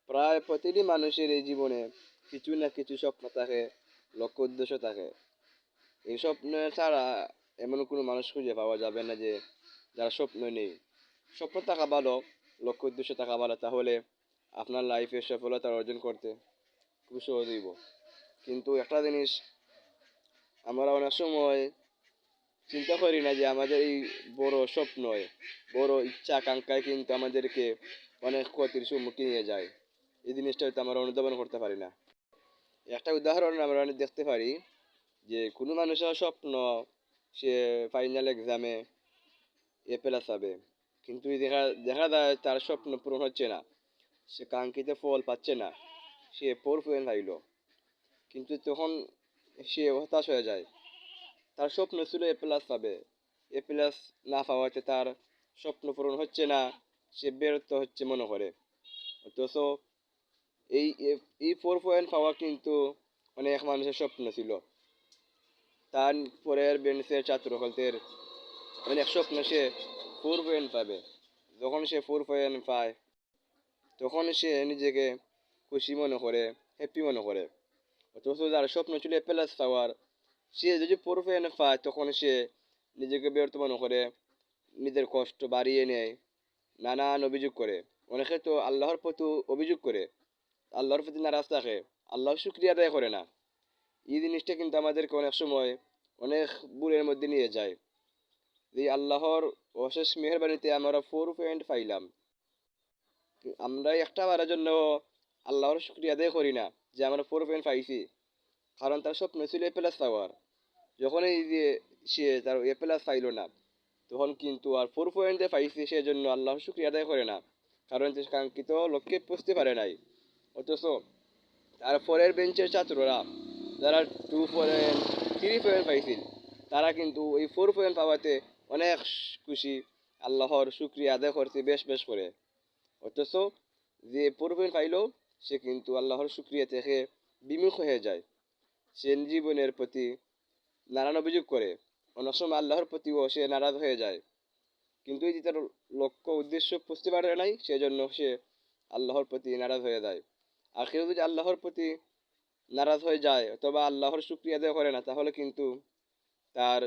প্রায় প্রতিটি মানুষের এই জীবনে কিছু না কিছু স্বপ্ন থাকে, লক্ষ্য উদ্দেশ্য থাকে। এই স্বপ্ন ছাড়া এমন কোনো মানুষ খুঁজে পাওয়া যাবে না যে যার স্বপ্ন নেই। স্বপ্ন থাকা ভালো, লক্ষ্য উদ্দেশ্য থাকা ভালো, তাহলে আপনার লাইফে সফলতা অর্জন করতে খুব সহজ হইব। কিন্তু একটা জিনিস আমরা অনেক সময় চিন্তা করি না যে আমাদের এই বড় স্বপ্ন, বড় ইচ্ছা আকাঙ্ক্ষায় কিন্তু আমাদেরকে অনেক ক্ষতির সম্মুখীন নিয়ে যায়। এই জিনিসটা হয়তো আমরা অনুধাবন করতে পারি না। একটা উদাহরণ আমরা দেখতে পারি যে কোনো মানুষের স্বপ্ন সে ফাইনাল এক্সামে A+ পাবে, কিন্তু দেখা দেখা যায় তার স্বপ্ন পূরণ হচ্ছে না, সে কাঙ্ক্ষিত ফল পাচ্ছে না, সে 4 পয়েন্ট পাইল, কিন্তু তখন সে হতাশ হয়ে যায়। তার স্বপ্ন ছিল A+ পাবে, A+ না পাওয়াতে তার স্বপ্ন পূরণ হচ্ছে না, সে ব্যর্থ হচ্ছে মনে করে। অথচ এই এই 4 পয়েন্ট পাওয়া কিন্তু অনেক মানুষের স্বপ্ন ছিল। তার পরের বেঞ্চের ছাত্র হলতের অনেক স্বপ্ন সে 4 পয়েন্ট পাবে। যখন সে 4 পয়েন্ট পায় তখন সে নিজেকে খুশি মনে করে, হ্যাপি মনে করে। অথচ যার স্বপ্ন ছিল A+ পাওয়ার, সে যদি 4 পয়েন্ট পায় তখন সে নিজেকে ব্যর্থ মনে করে, নিজের কষ্ট বাড়িয়ে নেয়, নানান অভিযোগ করে। অনেকে তো আল্লাহর প্রতি অভিযোগ করে, আল্লাহর প্রতি নারাজ থাকে, আল্লাহর শুকরিয়া আদায় করে না। এই জিনিসটা কিন্তু আমাদেরকে অনেক সময় অনেক ভুলের মধ্যে নিয়ে যায়। যে আল্লাহর অশেষ মেহেরবানিতে আমরা 4 পয়েন্ট পাইলাম, আমরা একটা বারের জন্য আল্লাহর শুকরিয়া আদায় করি না যে আমরা 4 পয়েন্ট পাইছি। কারণ তার স্বপ্ন ছিল A+ পাওয়ার। যখন এই যে সে তার A+ পাইল না, তখন কিন্তু আর 4 পয়েন্টে পাইছে সেজন্য আল্লাহর শুকরিয়া আদায় করে না, কারণ সে কাঙ্ক্ষিত লক্ষ্যে পৌঁছতে পারে নাই। অথচ তার পরের বেঞ্চের ছাত্ররা যারা 2 পয়েন্ট 3 পয়েন্ট পাইছিল, তারা কিন্তু এই 4 পয়েন্ট পাওয়াতে অনেক খুশি, আল্লাহর শুকরিয়া আদায় করতে বেশ বেশ করে। অথচ যে 4 পয়েন্ট পাইল, সে কিন্তু আল্লাহর শুকরিয়া থেকে বিমুখ হয়ে যায়। সে জীবনের প্রতি নানান অভিযোগ করে, অনেক সময় আল্লাহর প্রতিও সে নারাজ হয়ে যায়। কিন্তু এই যে তার লক্ষ্য উদ্দেশ্য বুঝতে পারে নাই, সেজন্য সে আল্লাহর প্রতি নারাজ হয়ে যায়। আর কেউ যদি আল্লাহর প্রতি নারাজ হয়ে যায় অথবা আল্লাহর শুকরিয়া আদায় করে না, তাহলে কিন্তু তার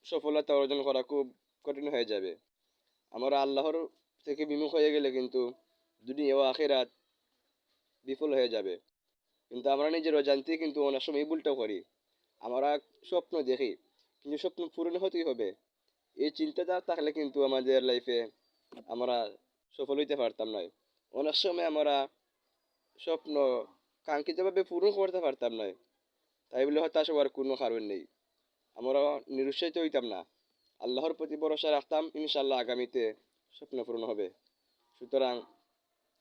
সফলতা অর্জন করা খুব কঠিন হয়ে যাবে। আমরা আল্লাহর থেকে বিমুখ হয়ে গেলে কিন্তু দুনিয়া ও আখিরাত বিফল হয়ে যাবে। কিন্তু আমরা নিজের অজান্তেই কিন্তু অনেক সময় এই ভুলটা করি। আমরা স্বপ্ন দেখি, কিন্তু স্বপ্ন পূরণ হতেই হবে, এই চিন্তাটা থাকলে কিন্তু আমাদের লাইফে আমরা সফল হইতে পারতাম না। অনেক সময় আমরা স্বপ্ন কাঙ্ক্ষিতভাবে পূরণ করতে পারতাম না, তাই বলে হতাশ হওয়ার কোনো কারণ নেই। আমরা নিরুৎসাহিত হইতাম না, আল্লাহর প্রতি ভরসা রাখতাম, ইনশাল্লাহ আগামীতে স্বপ্ন পূরণ হবে। সুতরাং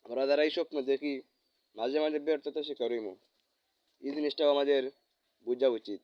আমরা যারা এই স্বপ্ন দেখি, মাঝে মাঝে ব্যর্থতা শিকার হইমু, এই জিনিসটাও আমাদের বোঝা উচিত।